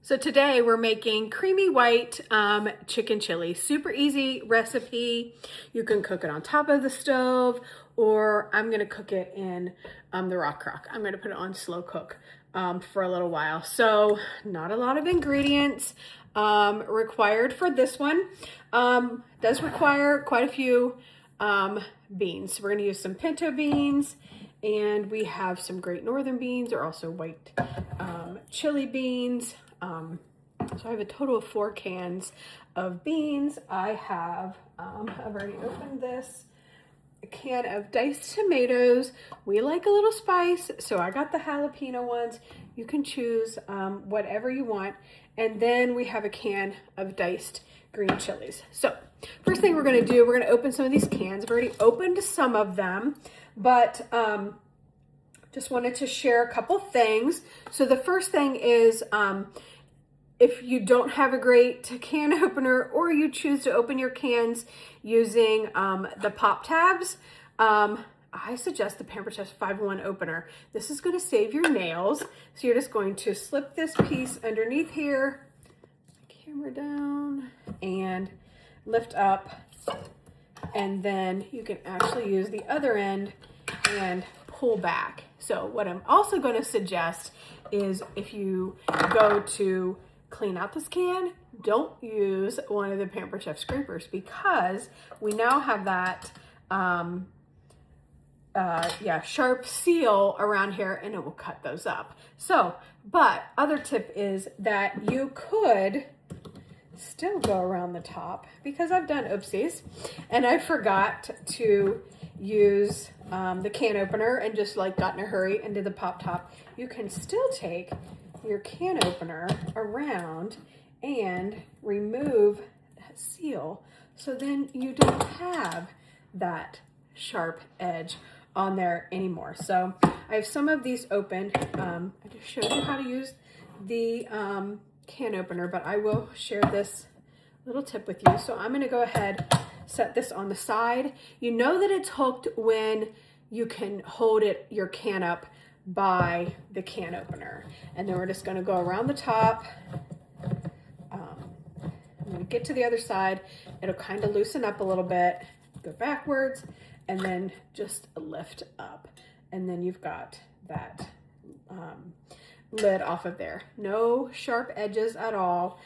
So today we're making creamy white chicken chili. Super easy recipe. You can cook it on top of the stove, or I'm gonna cook it in the rock crock. I'm gonna put it on slow cook for a little while. So not a lot of ingredients required for this one. Does require quite a few beans. We're gonna use some pinto beans, and we have some Great Northern beans, or also white chili beans. So I have a total of 4 cans of beans. I have, I've already opened this, a can of diced tomatoes. We like a little spice, so I got the jalapeno ones. You can choose whatever you want. And then we have a can of diced green chilies. So first thing we're gonna do, we're gonna open some of these cans. I've already opened some of them, but just wanted to share a couple things. So the first thing is, if you don't have a great can opener, or you choose to open your cans using the pop tabs, I suggest the Pampered Chef 5-in-1 opener. This is going to save your nails. So you're just going to slip this piece underneath here, camera down, and lift up, and then you can actually use the other end and pull back. So what I'm also going to suggest is, if you go to clean out this can, don't use one of the Pampered Chef scrapers, because we now have that sharp seal around here, and it will cut those up. So, but other tip is that you could still go around the top, because I've done oopsies and I forgot to use the can opener and just like got in a hurry and did the pop top. You can still take your can opener around and remove that seal, so then you don't have that sharp edge on there anymore. So I have some of these open. I just showed you how to use the can opener, but I will share this little tip with you. So I'm going to go ahead, set this on the side. You know that it's hooked when you can hold it, your can up, by the can opener. And then we're just going to go around the top. I'm going to get to the other side. It'll kind of loosen up a little bit, go backwards, and then just lift up. And then you've got that lid off of there. No sharp edges at all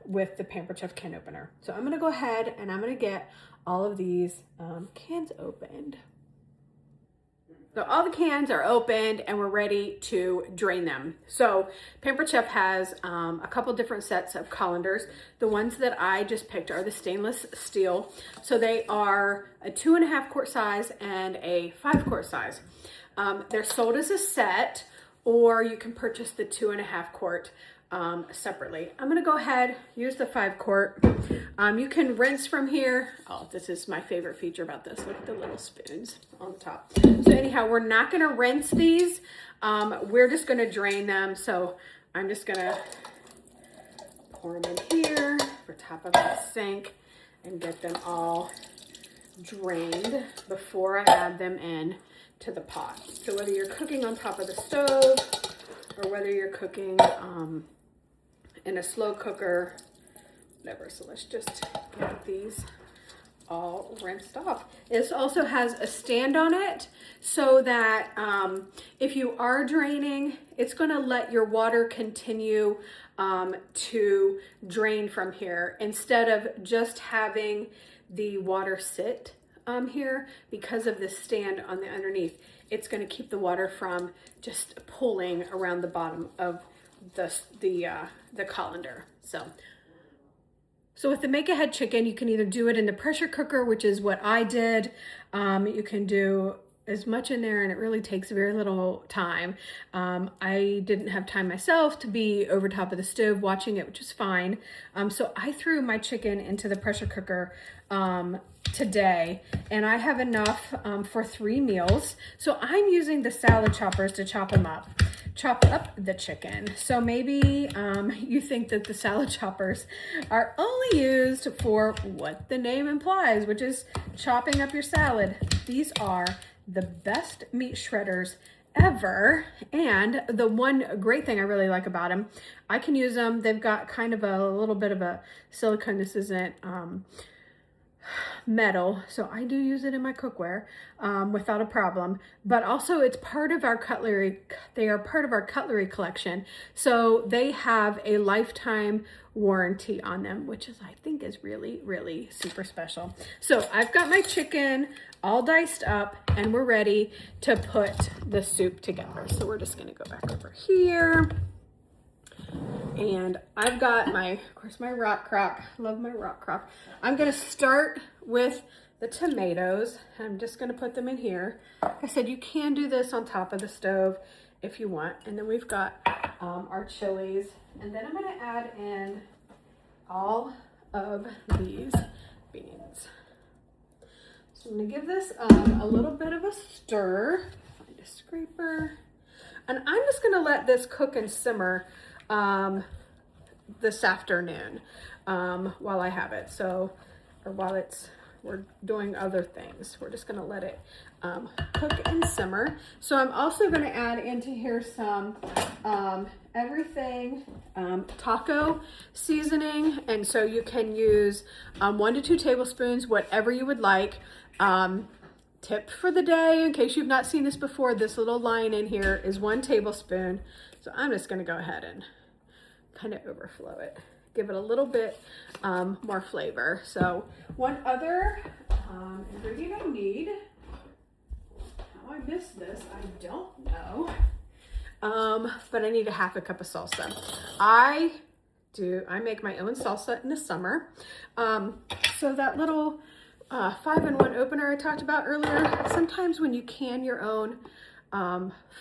with the Pampered Chef can opener. So I'm going to go ahead and I'm going to get all of these cans opened. So all the cans are opened and we're ready to drain them. So Pampered Chef has a couple different sets of colanders. The ones that I just picked are the stainless steel. So they are a 2.5 quart size and a 5 quart size. They're sold as a set, or you can purchase the 2.5 quart separately. I'm gonna go ahead, use the 5 quart. You can rinse from here. Oh, this is my favorite feature about this. Look at the little spoons on the top. So anyhow, we're not gonna rinse these. We're just gonna drain them. So I'm just gonna pour them in here for top of the sink and get them all drained before I add them in to the pot. So whether you're cooking on top of the stove, or whether you're cooking in a slow cooker, whatever. So let's just get these all rinsed off. This also has a stand on it, so that if you are draining, it's going to let your water continue to drain from here, instead of just having the water sit here. Because of this stand on the underneath, it's going to keep the water from just pulling around the bottom of the colander. So with the Make Ahead chicken, you can either do it in the pressure cooker, which is what I did. You can do as much in there, and it really takes very little time. I didn't have time myself to be over top of the stove watching it, which is fine. So I threw my chicken into the pressure cooker today, and I have enough for 3 meals. So I'm using the salad choppers to chop up the chicken. So maybe you think that the salad choppers are only used for what the name implies, which is chopping up your salad. These are the best meat shredders ever. And the one great thing I really like about them, I can use them. They've got kind of a little bit of a silicone. This isn't metal, so I do use it in my cookware without a problem. But also it's part of our cutlery. They are part of our cutlery collection, so they have a lifetime warranty on them, which is, I think, is really, really super special. So I've got my chicken all diced up and we're ready to put the soup together. So we're just gonna go back over here. And I've got my, of course, my rock crock. Love my rock crock. I'm gonna start with the tomatoes. I'm just gonna put them in here. Like I said, you can do this on top of the stove if you want. And then we've got our chilies. And then I'm gonna add in all of these beans. So I'm gonna give this a little bit of a stir. Find a scraper. And I'm just gonna let this cook and simmer this afternoon while I have it. So, or while we're doing other things. We're just gonna let it cook and simmer. So I'm also gonna add into here some everything taco seasoning. And so you can use 1 to 2 tablespoons, whatever you would like. Tip for the day, in case you've not seen this before, this little line in here is 1 tablespoon. So I'm just gonna go ahead and kind of overflow it, give it a little bit more flavor. So one other ingredient I need, how I missed this, I don't know, but I need a 1/2 cup of salsa. I make my own salsa in the summer. So that little 5-in-1 opener I talked about earlier, sometimes when you can your own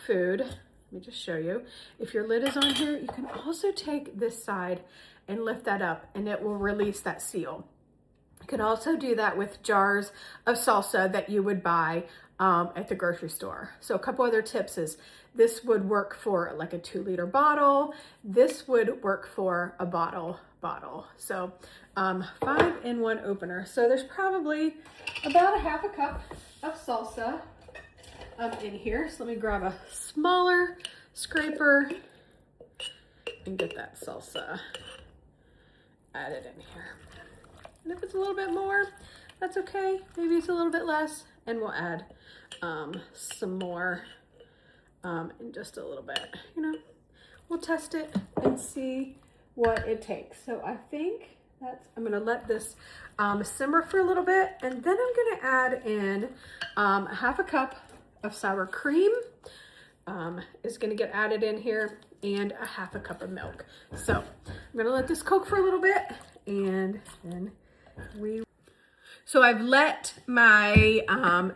food, let me just show you. If your lid is on here, you can also take this side and lift that up and it will release that seal. You can also do that with jars of salsa that you would buy at the grocery store. So a couple other tips is this would work for like a 2-liter bottle. This would work for a bottle. So 5-in-1 opener. So there's probably about a 1/2 cup of salsa in here. So let me grab a smaller scraper and get that salsa added in here. And if it's a little bit more, that's okay. Maybe it's a little bit less, and we'll add some more in just a little bit. You know, we'll test it and see what it takes. So I think I'm gonna let this simmer for a little bit, and then I'm gonna add in a 1/2 cup of sour cream is going to get added in here, and a 1/2 cup of milk. So I'm going to let this cook for a little bit, and then so I've let my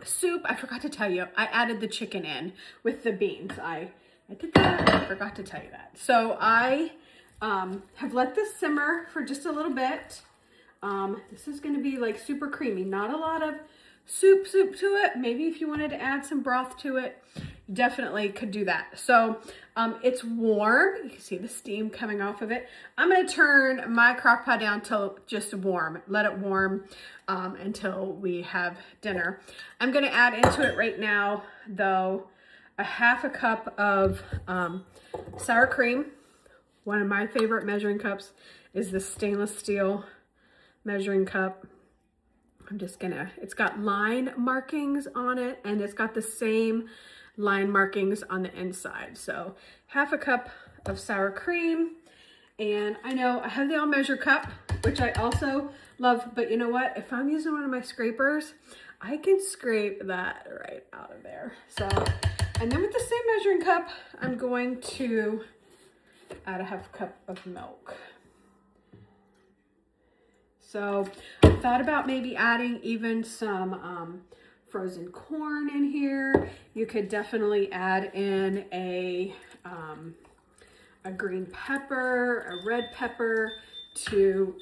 soup, I forgot to tell you, I added the chicken in with the beans. I did that, I forgot to tell you that. So I have let this simmer for just a little bit. This is going to be like super creamy, not a lot of soup to it. Maybe if you wanted to add some broth to it, you definitely could do that. So it's warm. You can see the steam coming off of it. I'm going to turn my crock pot down till just warm. Let it warm until we have dinner. I'm going to add into it right now, though, a 1/2 cup of sour cream. One of my favorite measuring cups is the stainless steel measuring cup. I'm just gonna, it's got line markings on it, and it's got the same line markings on the inside. So 1/2 cup of sour cream. And I know I have the all measure cup, which I also love, but you know what? If I'm using one of my scrapers, I can scrape that right out of there. So, and then with the same measuring cup, I'm going to add a 1/2 cup of milk. So I thought about maybe adding even some frozen corn in here. You could definitely add in a green pepper, a red pepper to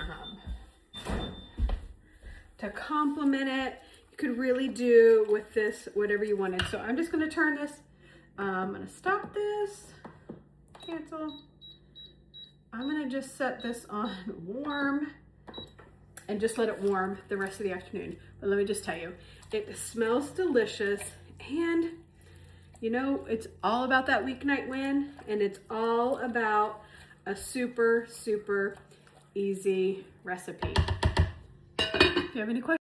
complement it. You could really do with this whatever you wanted. So I'm just going to turn this. I'm going to stop this. Cancel. I'm going to just set this on warm and just let it warm the rest of the afternoon. But let me just tell you, it smells delicious, and You know, it's all about that weeknight win, and it's all about a super, super easy recipe. If you have any questions,